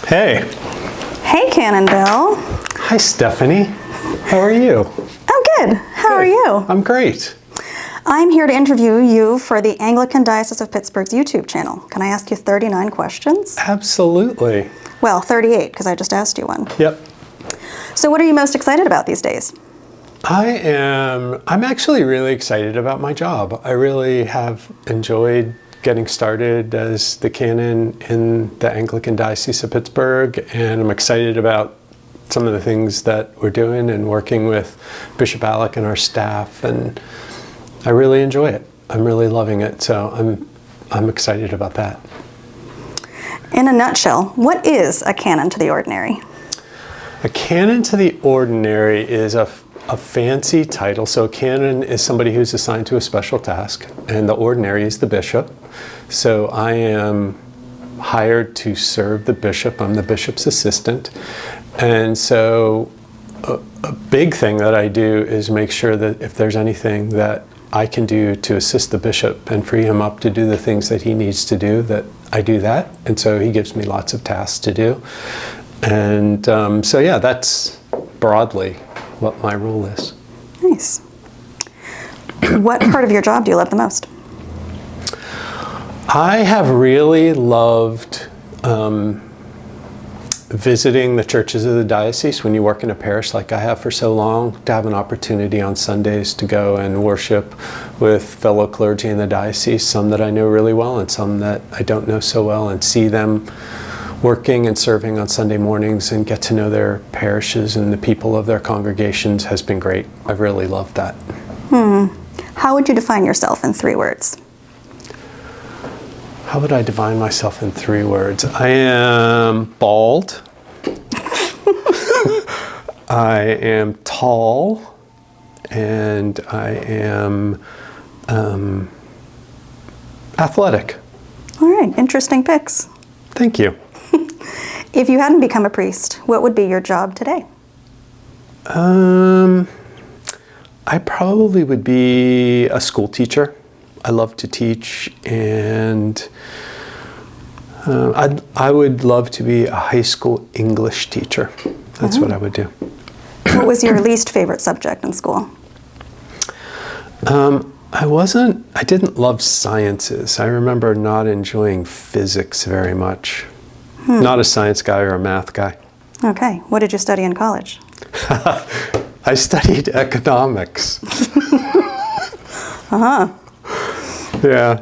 Hey. Hey, Canon Bill. Hi, Stephanie. How are you? I'm good. How are you? I'm great. I'm here to interview you for the Anglican Diocese of Pittsburgh's YouTube channel. Can I ask you 39 questions? Absolutely. Well, 38, because I just asked you one. Yep. So what are you most excited about these days? I'm actually really excited about my job. I really have enjoyed getting started as the canon in the Anglican Diocese of Pittsburgh, and I'm excited about some of the things that we're doing and working with Bishop Alec and our staff, and I really enjoy it. I'm really loving it, so I'm excited about that. In a nutshell, what is a canon to the ordinary? A canon to the ordinary is a fancy title. So a canon is somebody who's assigned to a special task, and the ordinary is the bishop. So I am hired to serve the bishop. I'm the bishop's assistant. And so a big thing that I do is make sure that if there's anything that I can do to assist the bishop and free him up to do the things that he needs to do, that I do that. And so he gives me lots of tasks to do. And so yeah, that's broadly what my role is. Nice. What part of your job do you love the most? I have really loved visiting the churches of the diocese. When you work in a parish like I have for so long, to have an opportunity on Sundays to go and worship with fellow clergy in the diocese, some that I know really well and some that I don't know so well, and see them working and serving on Sunday mornings and get to know their parishes and the people of their congregations has been great. I've really loved that. How would you define yourself in 3 words? How would I define myself in 3 words? I am bald. I am tall. And I am athletic. All right, interesting picks. Thank you. If you hadn't become a priest, what would be your job today? I probably would be a school teacher. I love to teach, and I would love to be a high school English teacher. That's what I would do. What was your least favorite subject in school? I didn't love sciences. I remember not enjoying physics very much. Not a science guy or a math guy. Okay, what did you study in college? I studied economics. Yeah,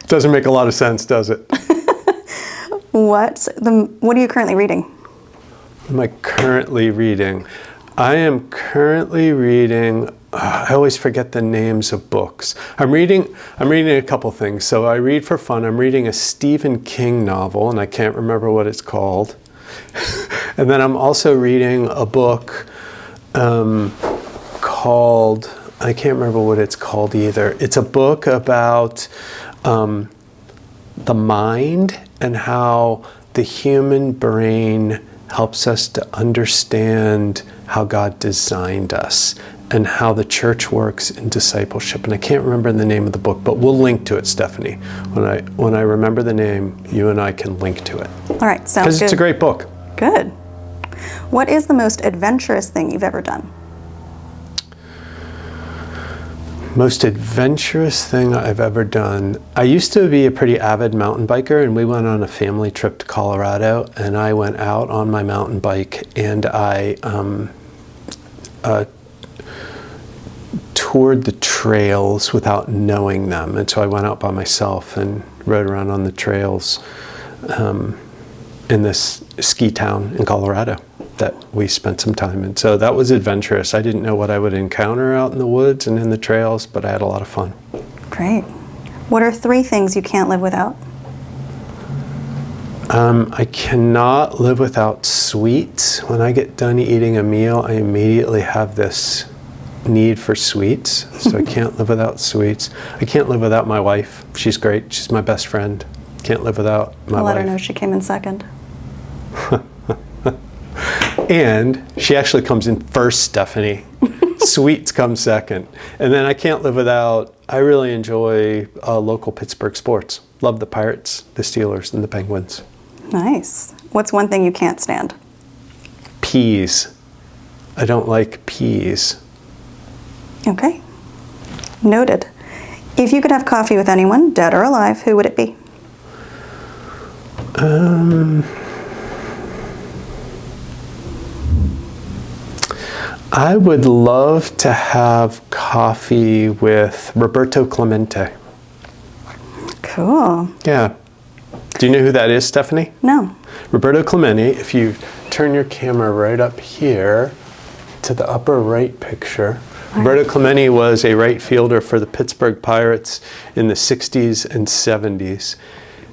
doesn't make a lot of sense, does it? What are you currently reading? What am I currently reading? I am currently reading, I always forget the names of books. I'm reading a couple things. So I read for fun. I'm reading a Stephen King novel, and I can't remember what it's called. And then I'm also reading a book called, I can't remember what it's called either. It's a book about the mind and how the human brain helps us to understand how God designed us and how the church works in discipleship. And I can't remember the name of the book, but we'll link to it, Stephanie. When I remember the name, you and I can link to it. All right, sounds good. Because it's a great book. Good. What is the most adventurous thing you've ever done? Most adventurous thing I've ever done. I used to be a pretty avid mountain biker, and we went on a family trip to Colorado, and I went out on my mountain bike, and I toured the trails without knowing them. And so I went out by myself and rode around on the trails in this ski town in Colorado that we spent some time in. So that was adventurous. I didn't know what I would encounter out in the woods and in the trails, but I had a lot of fun. Great. What are 3 things you can't live without? I cannot live without sweets. When I get done eating a meal, I immediately have this need for sweets. So I can't live without sweets. I can't live without my wife. She's great. She's my best friend. Can't live without my wife. I'll let her know she came in second. And she actually comes in first, Stephanie. Sweets come second. And then I can't live without, I really enjoy local Pittsburgh sports. Love the Pirates, the Steelers, and the Penguins. Nice. What's one thing you can't stand? Peas. I don't like peas. Okay. Noted. If you could have coffee with anyone, dead or alive, who would it be? I would love to have coffee with Roberto Clemente. Cool. Yeah. Do you know who that is, Stephanie? No. Roberto Clemente, if you turn your camera right up here to the upper right picture, Roberto Clemente was a right fielder for the Pittsburgh Pirates in the 60s and 70s.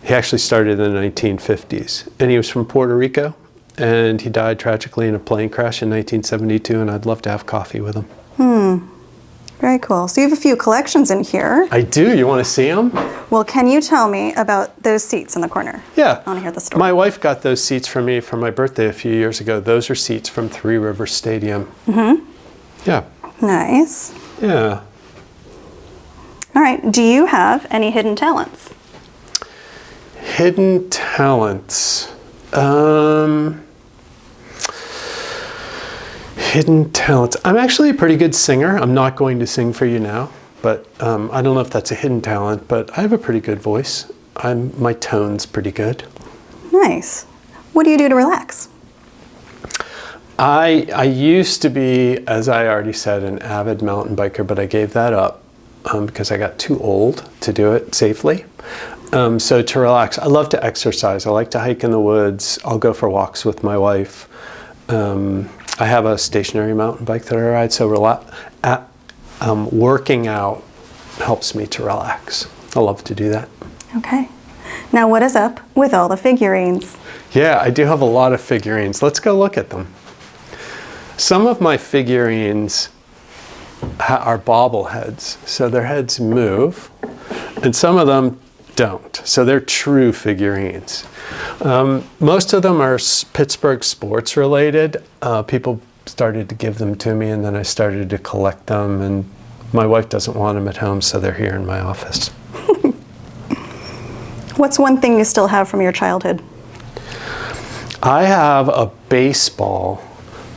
He actually started in the 1950s. And he was from Puerto Rico, and he died tragically in a plane crash in 1972, and I'd love to have coffee with him. Very cool. So you have a few collections in here. I do. You want to see them? Well, can you tell me about those seats in the corner? Yeah. I want to hear the story. My wife got those seats for me for my birthday a few years ago. Those are seats from Three Rivers Stadium. Yeah. Nice. Yeah. All right. Do you have any hidden talents? Hidden talents. Hidden talents. I'm actually a pretty good singer. I'm not going to sing for you now, but I don't know if that's a hidden talent, but I have a pretty good voice. My tone's pretty good. Nice. What do you do to relax? I used to be, as I already said, an avid mountain biker, but I gave that up because I got too old to do it safely. So to relax, I love to exercise. I like to hike in the woods. I'll go for walks with my wife. I have a stationary mountain bike that I ride, so working out helps me to relax. I love to do that. Okay. Now what is up with all the figurines? Yeah, I do have a lot of figurines. Let's go look at them. Some of my figurines are bobbleheads, so their heads move, and some of them don't, so they're true figurines. Most of them are Pittsburgh sports related. People started to give them to me, and then I started to collect them, and my wife doesn't want them at home, so they're here in my office. What's one thing you still have from your childhood? I have a baseball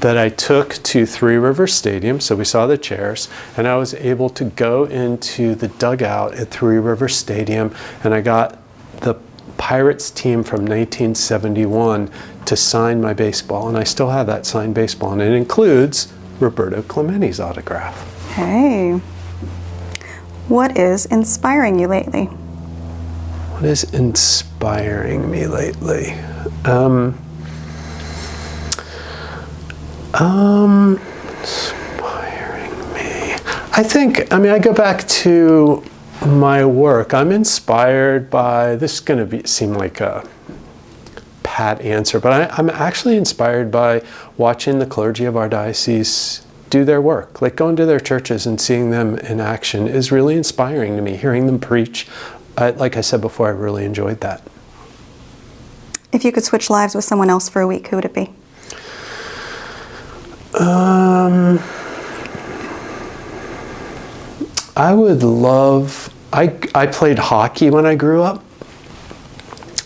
that I took to Three Rivers Stadium, so we saw the chairs, and I was able to go into the dugout at Three Rivers Stadium, and I got the Pirates team from 1971 to sign my baseball, and I still have that signed baseball, and it includes Roberto Clemente's autograph. Hey. What is inspiring you lately? What is inspiring me lately? Inspiring me. I go back to my work. I'm inspired by, this is going to seem like a pat answer, but I'm actually inspired by watching the clergy of our diocese do their work. Like going to their churches and seeing them in action is really inspiring to me. Hearing them preach, like I said before, I really enjoyed that. If you could switch lives with someone else for a week, who would it be? I would love, I played hockey when I grew up.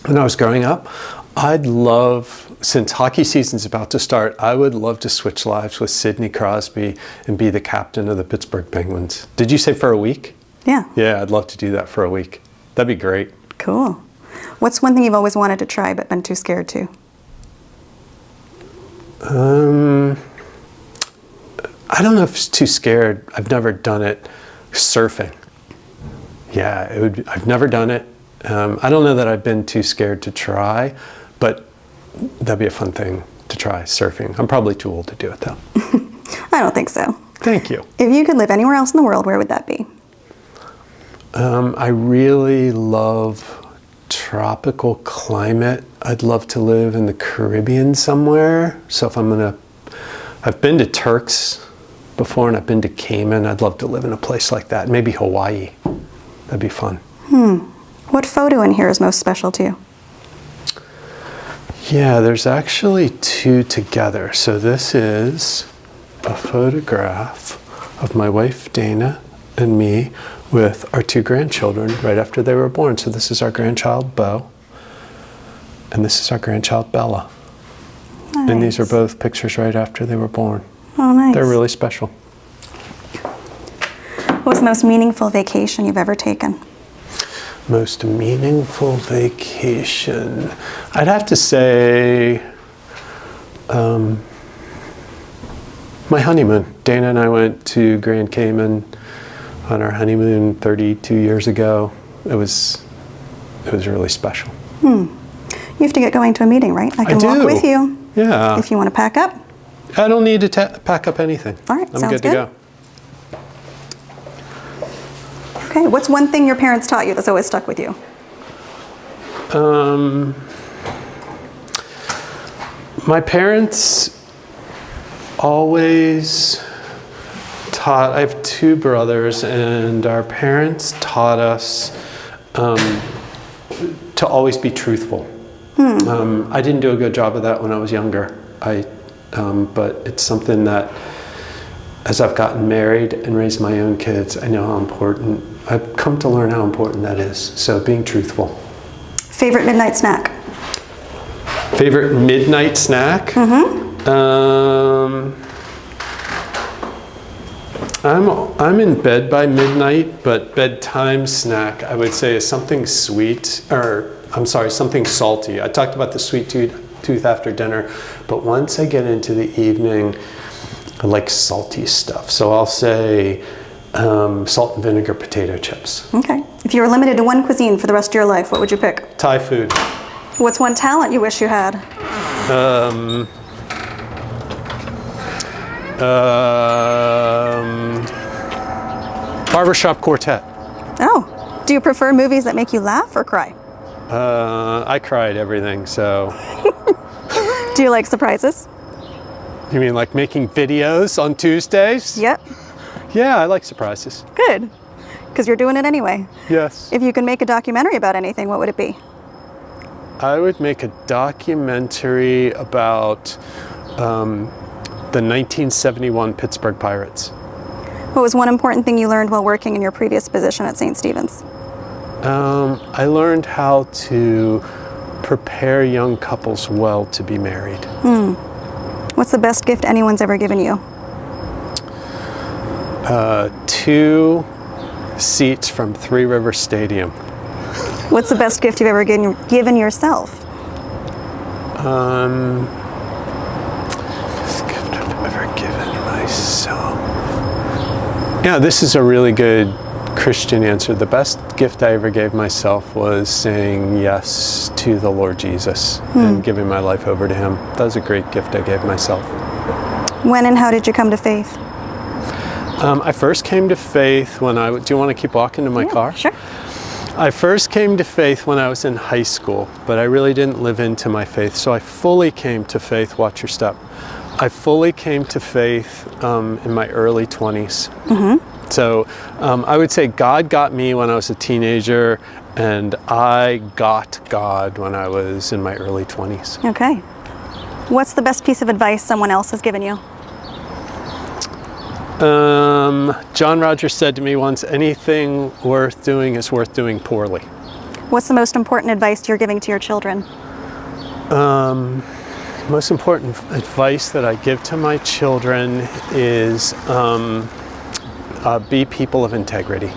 When I was growing up, I'd love, since hockey season's about to start, I would love to switch lives with Sidney Crosby and be the captain of the Pittsburgh Penguins. Did you say for a week? Yeah. Yeah, I'd love to do that for a week. That'd be great. Cool. What's one thing you've always wanted to try but been too scared to? I don't know if it's too scared. I've never done it. Surfing. Yeah, I've never done it. I don't know that I've been too scared to try, but that'd be a fun thing to try, surfing. I'm probably too old to do it though. I don't think so. Thank you. If you could live anywhere else in the world, where would that be? I really love tropical climate. I'd love to live in the Caribbean somewhere. So if I've been to Turks before, and I've been to Cayman. I'd love to live in a place like that. Maybe Hawaii. That'd be fun. What photo in here is most special to you? Yeah, there's actually two together. So this is a photograph of my wife Dana and me with our two grandchildren right after they were born. So this is our grandchild Bo, And this is our grandchild, Bella. Nice. And these are both pictures right after they were born. Oh, nice. They're really special. What was the most meaningful vacation you've ever taken? Most meaningful vacation. I'd have to say my honeymoon. Dana and I went to Grand Cayman on our honeymoon 32 years ago. It was really special. You have to get going to a meeting, right? I can walk with you. Yeah. If you want to pack up. I don't need to pack up anything. All right, I'm sounds good to go. Okay, what's one thing your parents taught you that's always stuck with you? My parents always taught, I have two brothers, and our parents taught us to always be truthful. I didn't do a good job of that when I was younger, but it's something that as I've gotten married and raised my own kids, I know how important, I've come to learn how important that is. So being truthful. Favorite midnight snack? Favorite midnight snack? I'm in bed by midnight, but bedtime snack I would say is something sweet, or I'm sorry, something salty. I talked about the sweet tooth after dinner, but once I get into the evening, I like salty stuff. So I'll say salt and vinegar potato chips. Okay. If you were limited to one cuisine for the rest of your life, what would you pick? Thai food. What's one talent you wish you had? Barbershop quartet. Oh, do you prefer movies that make you laugh or cry? I cried everything, so. Do you like surprises? You mean like making videos on Tuesdays? Yep. Yeah, I like surprises. Good, because you're doing it anyway. Yes. If you could make a documentary about anything, what would it be? I would make a documentary about the 1971 Pittsburgh Pirates. What was one important thing you learned while working in your previous position at St. Stephen's? I learned how to prepare young couples well to be married. What's the best gift anyone's ever given you? 2 seats from Three Rivers Stadium. What's the best gift you've ever given yourself? Best gift I've ever given myself. Yeah, this is a really good Christian answer. The best gift I ever gave myself was saying yes to the Lord Jesus and giving my life over to Him. That was a great gift I gave myself. When and how did you come to faith? I first came to faith when do you want to keep walking to my car? Sure. I first came to faith when I was in high school, but I really didn't live into my faith. So I fully came to faith, watch your step. I fully came to faith in my early 20s. So I would say God got me when I was a teenager, and I got God when I was in my early 20s. Okay. What's the best piece of advice someone else has given you? John Rogers said to me once, anything worth doing is worth doing poorly. What's the most important advice you're giving to your children? Most important advice that I give to my children is be people of integrity.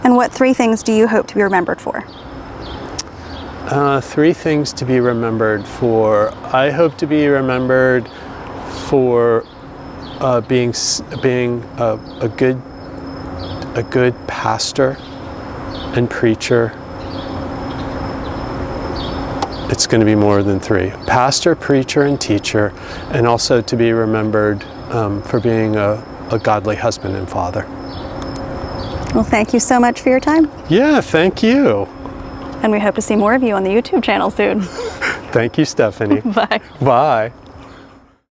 And what 3 things do you hope to be remembered for? 3 things to be remembered for. I hope to be remembered for being a good pastor and preacher. It's going to be more than 3. Pastor, preacher, and teacher, and also to be remembered for being a godly husband and father. Well, thank you so much for your time. Yeah, thank you. And we hope to see more of you on the YouTube channel soon. Thank you, Stephanie. Bye. Bye.